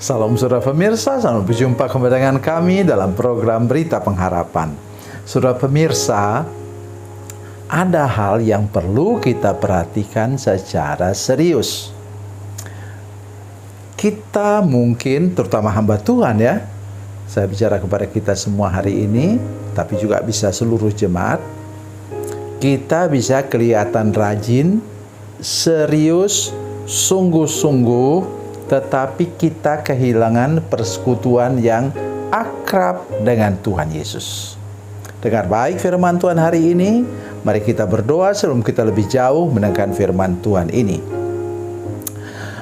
Salam saudara pemirsa, selamat berjumpa kembali dengan kami dalam program Berita Pengharapan. Saudara pemirsa, ada hal yang perlu kita perhatikan secara serius. Kita mungkin, terutama hamba Tuhan ya, saya bicara kepada kita semua hari ini, tapi juga bisa seluruh jemaat, kita bisa kelihatan rajin, serius, sungguh-sungguh, tetapi kita kehilangan persekutuan yang akrab dengan Tuhan Yesus. Dengar baik firman Tuhan hari ini. Mari kita berdoa sebelum kita lebih jauh mendengarkan firman Tuhan ini.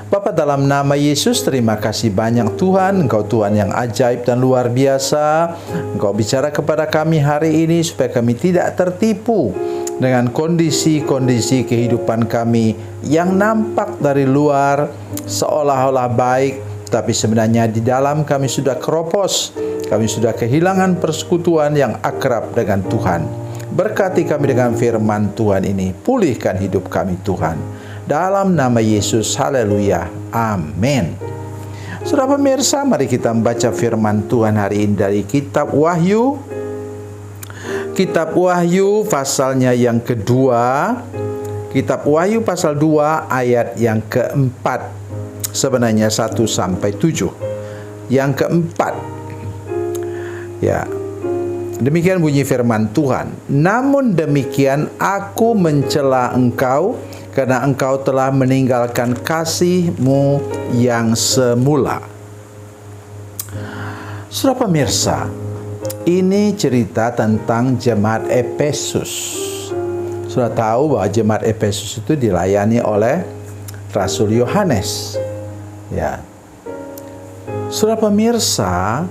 Bapa, dalam nama Yesus, terima kasih banyak Tuhan. Engkau Tuhan yang ajaib dan luar biasa. Engkau bicara kepada kami hari ini supaya kami tidak tertipu dengan kondisi-kondisi kehidupan kami yang nampak dari luar seolah-olah baik, tapi sebenarnya di dalam kami sudah keropos, kami sudah kehilangan persekutuan yang akrab dengan Tuhan. Berkati kami dengan firman Tuhan ini, pulihkan hidup kami Tuhan. Dalam nama Yesus, haleluya, amin. Saudara pemirsa, mari kita membaca firman Tuhan hari ini dari kitab Wahyu. Kitab Wahyu pasalnya yang kedua. Kitab Wahyu pasal 2 ayat yang keempat. Sebenarnya 1 sampai 7. Yang keempat. Ya. Demikian bunyi firman Tuhan. Namun demikian aku mencela engkau karena engkau telah meninggalkan kasih-Mu yang semula. Saudara pemirsa, ini cerita tentang jemaat Efesus. Sudah tahu bahwa jemaat Efesus itu dilayani oleh Rasul Yohanes. Ya. Saudara pemirsa,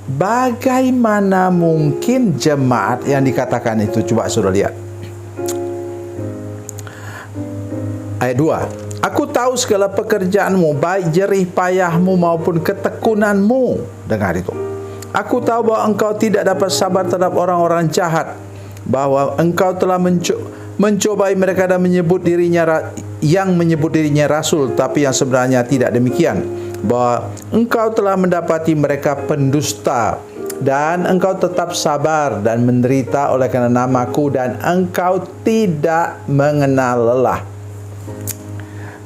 bagaimana mungkin jemaat yang dikatakan itu? Coba saudara lihat. Ayat 2. Aku tahu segala pekerjaanmu, baik jerih payahmu maupun ketekunanmu. Dengar itu. Aku tahu bahwa engkau tidak dapat sabar terhadap orang-orang jahat, bahwa engkau telah mencobai mereka dan menyebut dirinya rasul, tapi yang sebenarnya tidak demikian, bahwa engkau telah mendapati mereka pendusta, dan engkau tetap sabar dan menderita oleh karena namaku, dan engkau tidak mengenal lelah.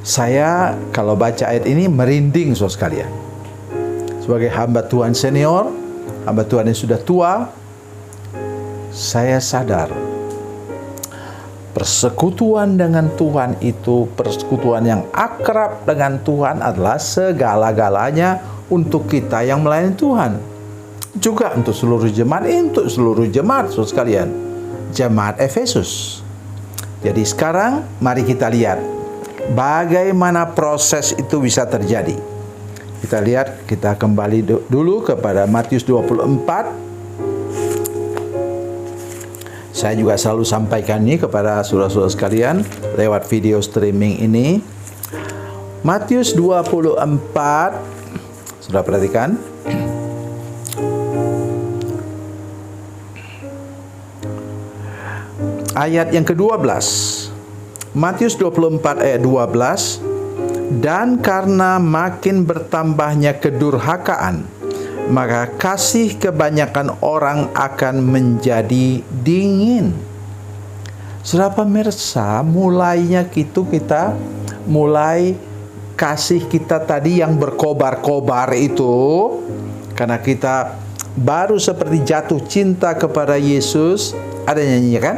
Saya kalau baca ayat ini merinding saudara sekalian. Sebagai hamba Tuhan senior, hamba Tuhan yang sudah tua, saya sadar persekutuan dengan Tuhan itu, persekutuan yang akrab dengan Tuhan adalah segala-galanya untuk kita yang melayani Tuhan. Juga untuk seluruh jemaat, saudara sekalian, jemaat Efesus. Jadi sekarang mari kita lihat bagaimana proses itu bisa terjadi. Kita lihat, kita kembali dulu kepada Matius 24. Saya juga selalu sampaikan ini kepada saudara-saudara sekalian lewat video streaming ini. Matius 24. Sudah perhatikan? Ayat yang ke-12. Matius 24 ayat 12. Dan karena makin bertambahnya kedurhakaan, maka kasih kebanyakan orang akan menjadi dingin. Saudara pemirsa, mulainya kita mulai kasih kita tadi yang berkobar-kobar itu, karena kita baru seperti jatuh cinta kepada Yesus. Ada nyanyinya kan?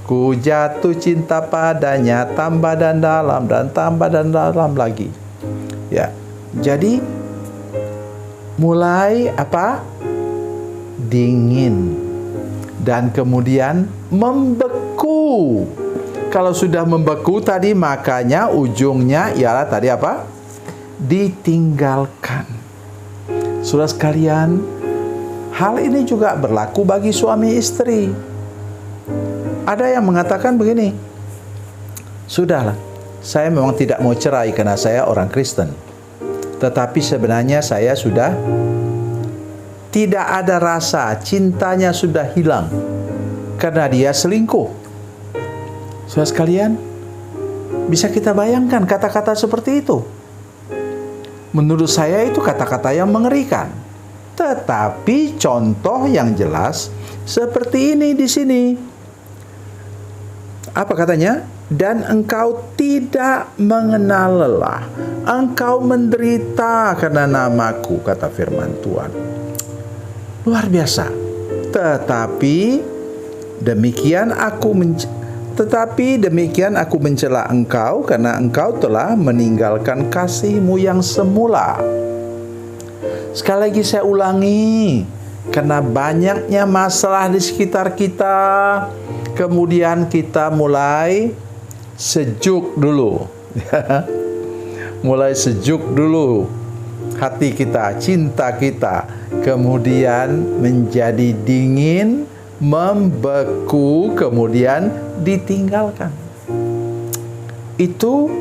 Ku jatuh cinta padanya, tambah dan dalam, dan tambah dan dalam lagi. Ya, jadi mulai apa? Dingin. Dan kemudian membeku. Kalau sudah membeku tadi, makanya ujungnya ialah tadi apa? Ditinggalkan. Saudara sekalian, hal ini juga berlaku bagi suami istri. Ada yang mengatakan begini, sudahlah, saya memang tidak mau cerai karena saya orang Kristen. Tetapi sebenarnya saya sudah tidak ada rasa, cintanya sudah hilang karena dia selingkuh. Saudara sekalian, bisa kita bayangkan kata-kata seperti itu. Menurut saya itu kata-kata yang mengerikan. Tetapi contoh yang jelas seperti ini di sini. Apa katanya? Dan engkau tidak mengenal lelah. Engkau menderita karena namaku, kata firman Tuhan. Luar biasa. Tetapi demikian aku mencela engkau karena engkau telah meninggalkan kasihmu yang semula. Sekali lagi saya ulangi, karena banyaknya masalah di sekitar kita, kemudian kita mulai sejuk dulu. Mulai sejuk dulu hati kita, cinta kita, kemudian menjadi dingin, membeku, kemudian ditinggalkan. Itu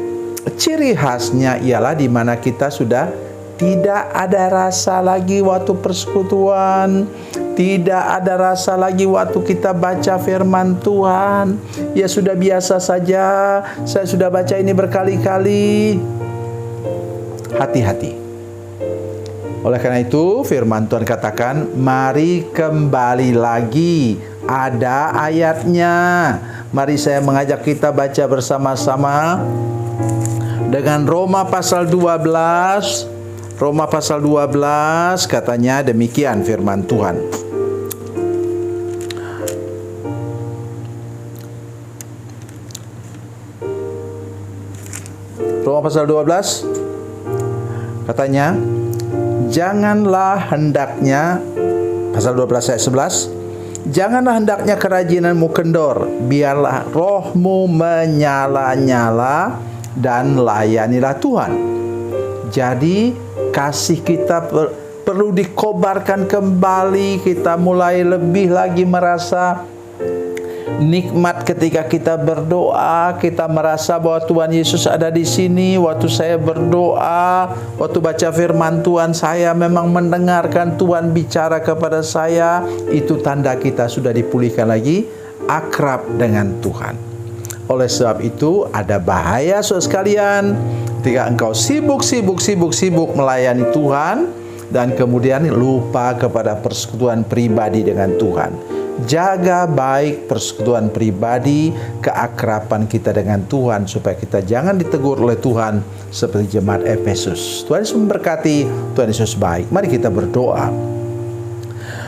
ciri khasnya ialah di mana kita sudah tidak ada rasa lagi waktu persekutuan, tidak ada rasa lagi waktu kita baca firman Tuhan. Ya sudah biasa saja, saya sudah baca ini berkali-kali. Hati-hati. Oleh karena itu firman Tuhan katakan, mari kembali lagi. Ada ayatnya. Mari saya mengajak kita baca bersama-sama dengan Roma pasal 12. Roma pasal 12 katanya demikian firman Tuhan. Roma pasal 12 katanya, janganlah hendaknya, pasal 12 ayat 11, janganlah hendaknya kerajinanmu kendor, biarlah rohmu menyala-nyala dan layanilah Tuhan. Jadi kasih kita perlu dikobarkan kembali. Kita mulai lebih lagi merasa nikmat ketika kita berdoa. Kita merasa bahwa Tuhan Yesus ada di sini. Waktu saya berdoa, waktu baca firman Tuhan, saya memang mendengarkan Tuhan bicara kepada saya. Itu tanda kita sudah dipulihkan lagi, akrab dengan Tuhan. Oleh sebab itu ada bahaya saudara sekalian ketika engkau sibuk melayani Tuhan dan kemudian lupa kepada persekutuan pribadi dengan Tuhan. Jaga baik persekutuan pribadi, keakraban kita dengan Tuhan supaya kita jangan ditegur oleh Tuhan seperti jemaat Efesus. Tuhan Yesus memberkati, Tuhan Yesus baik. Mari kita berdoa.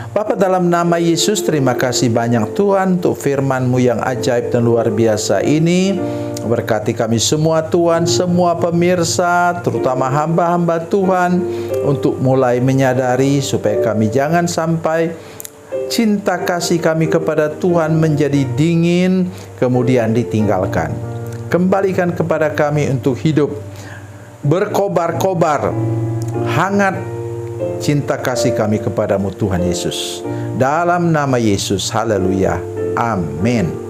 Bapa, dalam nama Yesus, terima kasih banyak Tuhan untuk firman-Mu yang ajaib dan luar biasa ini. Berkati kami semua Tuhan, semua pemirsa, terutama hamba-hamba Tuhan, untuk mulai menyadari supaya kami jangan sampai cinta kasih kami kepada Tuhan menjadi dingin, kemudian ditinggalkan. Kembalikan kepada kami untuk hidup berkobar-kobar, hangat cinta kasih kami kepadamu Tuhan Yesus. Dalam nama Yesus, haleluya, amin.